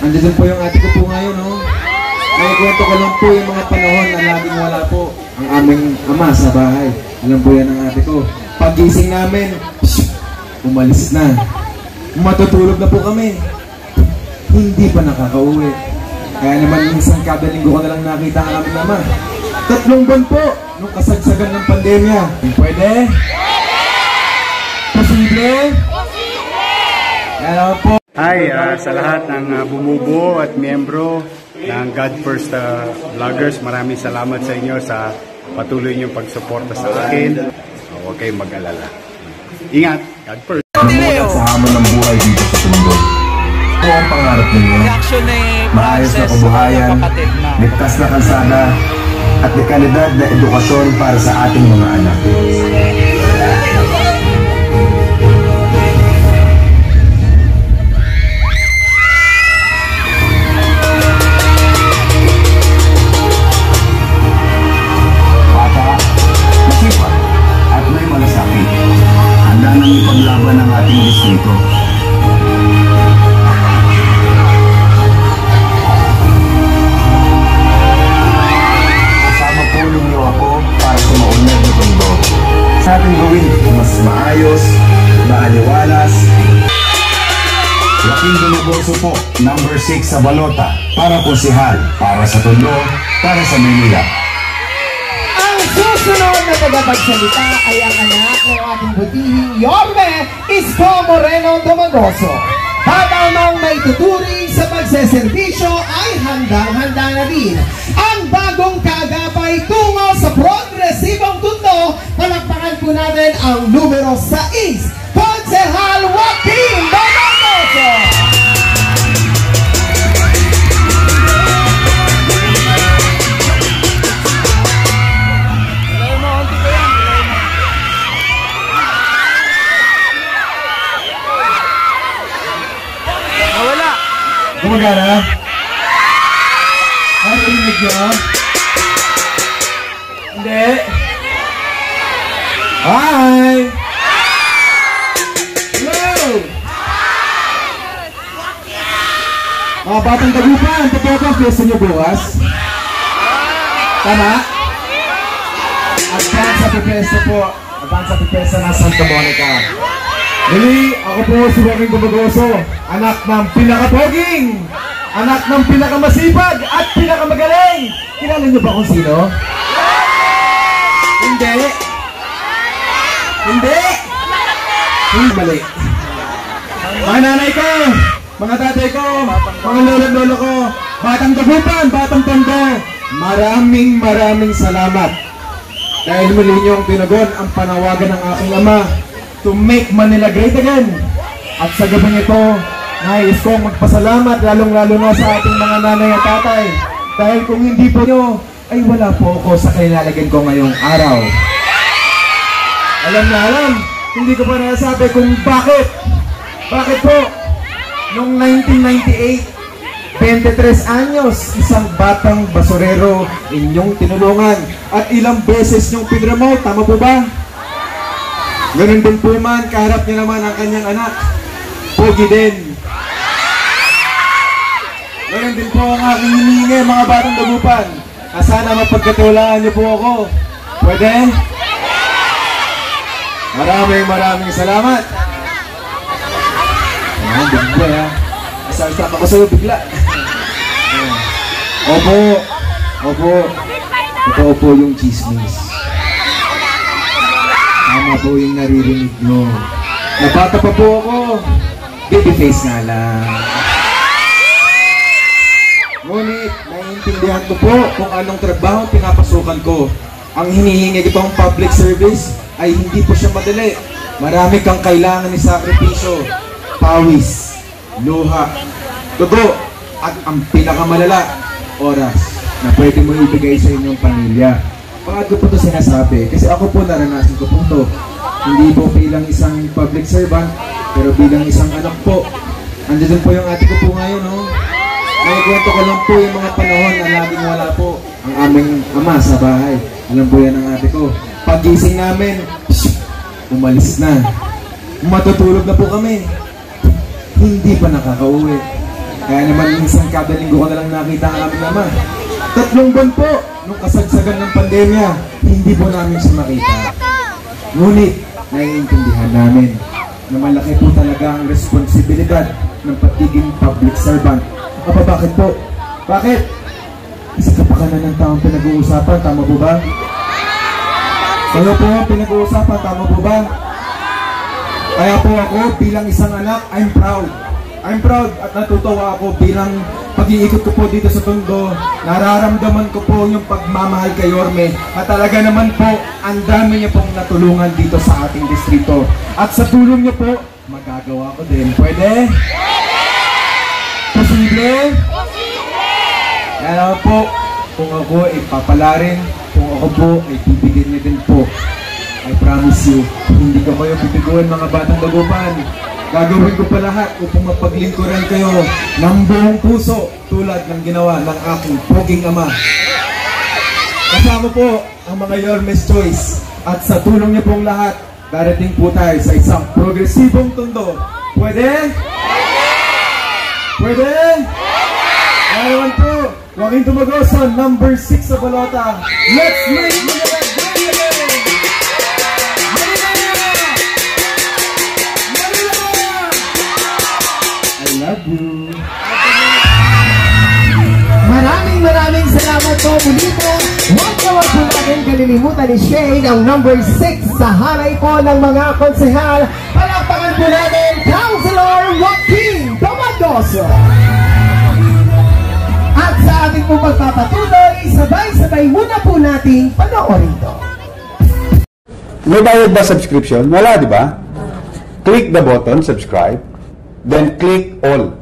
Andyan po yung ate ko po ngayon, no? Kaya kwento ko lang po yung mga panahon na laging wala po ang aming ama sa bahay. Alam po yan ang ate ko. Pag-gising namin, umalis na. Matutulog na po kami. Hindi pa nakakauwi. Kaya naman minsan kada linggo ko na lang nakita ang aming ama. 3 buwan po nung kasagsagan ng pandemya. Pwede? Posible? Kaya po. Hi sa lahat ng bumubuo at miyembro ng God First Vloggers. Maraming salamat sa inyo sa patuloy niyong pagsuporta sa akin. Huwag kayong mag-alala. Ingat! God First! Sa hamon ng buhay dito sa mundo. Ito ang pangarap ninyo. Maayos na kabuhayan, ligtas na kalsada, at may kalidad na edukasyon para sa ating mga anak. Ipaglaban ang ating distrito. Kasama po ninyo ako para sa maunlad na mundo. Sa ating gawin mas maayos, maaliwalas. Joaquin Dumagoso po, number 6 sa balota, para konsehal, para sa Tondo, para sa Manila. Susunod na tagapagsalita ay ang anak ng ating butihing Yorme Isko Moreno Dumagoso. Habang may tuturing sa pagseserbisyo ay handang-handa na rin ang bagong kaagapay tungo sa progresibong Tondo. Palakpakan po natin ang numero 6, Konsehal Joaquin Dumagoso. Gumagana? Ay, rinig nyo? Hindi. Hi! Hello! Mga batang Dagupan, totoo ka fiesta nyo bukas? Tama? Advance Happy Fiesta po. Advance Happy Fiesta na Santa Monica. Muli, ako po si Joaquin Dumagoso, anak ng pinakapoging, anak ng pinakamasipag at pinakamagaling. Kilala niyo ba kung sino? Hindi. Hindi. Hindi mali. Mga nanay ko, mga tatay ko, mga lolo ko, batang Dagupan, batang Tondo, maraming salamat. Dahil muli niyong tinagon ang panawagan ng aking ama to make Manila great again. At sa gabi nito, nais kong magpasalamat lalong-lalo na sa ating mga nanay at tatay. Dahil kung hindi po nyo, ay wala po ako sa kailalagyan ko ngayong araw. Alam na alam, hindi ko pa nasabi kung bakit. Bakit po? Noong 1998, 23 anyos, isang batang basurero inyong tinulungan. At ilang beses nyong pinremote, tama po ba? Ganun din po man, kaharap niya naman ang kanyang anak, pogi din. Ganun din po ang aking hiningi, mga batang Dagupan. Sana mapagkatulaan niyo po ako. Pwede? Maraming salamat. Ayan, bigla ha. Isa-isa ako sa'yo bigla. Opo. Ito po yung chismis. Tama po yung naririnig nyo. Nabata pa po ako. Baby face nga lang. Ngunit, naiintindihan ko po kung anong trabaho pinapasukan ko. Ang hinihingi itong public service ay hindi po siya madali. Marami kang kailangan ni sakripisyo, pawis, luha, dugo, at ang pinakamalala, oras na pwede mo ibigay sa inyong pamilya. Bakit ko po ito sinasabi? Kasi ako po naranasan ko po ito. Hindi po bilang isang public servant, pero bilang isang anak po. Andyan po yung ate ko po ngayon, no? Nakikwento ko lang po yung mga panahon na laging wala po ang aming ama sa bahay. Alam po yan ang ate ko. Pag-gising namin, umalis na. Matutulog na po kami. Hindi pa nakakauwi. Kaya naman minsan kada linggo ko na lang nakita ang aming ama. 3 buwan po nung kasagsagan ng pandemya, hindi po namin siya makita. Ngunit naiintindihan namin na malaki po talaga ang responsibilidad ng pagiging public servant. Bakit po? Bakit? Isa ka pa kanan ng taong pinag-uusapan, tama po ba? Kayo po pinag-uusapan, tama po ba? Kaya po ako bilang isang anak, I'm proud. I'm proud at natutuwa ako bilang pag-iikot ko po dito sa Tondo. Nararamdaman ko po yung pagmamahal kay Yorme at talaga naman po ang dami niya pong natulungan dito sa ating distrito. At sa tulong niyo po, magagawa ko din. Pwede? Posible? Kaya naman po, kung ako ay papalarin, kung ako po ay bibigyan niya din po. I promise you, hindi ko kayo bibiguan mga batang dagupan. Gagawin ko pa lahat upang mapaglingkuran kayo ng buong puso tulad ng ginawa ng aking poging ama. Kasama po ang mga Yorme's Choice at sa tulong niyo pong lahat, darating po tayo sa isang progresibong Tondo. Pwede? Pwede? Kaya naman po, Joaquin Tumagoso, number 6 sa balota. Let's make Manila great again! Love you. Maraming salamat po muli po. Huwag po natin kalilimutan ni Shane ang number 6 sa hanay po ng mga konsehal. Palakpakan po natin Councilor Joaquin Tumagoso. At sa ating po magpapatuloy, sabay-sabay muna po nating panoorin to. May bayad ba subscription? Wala, di ba? Click the button, subscribe. Then click all.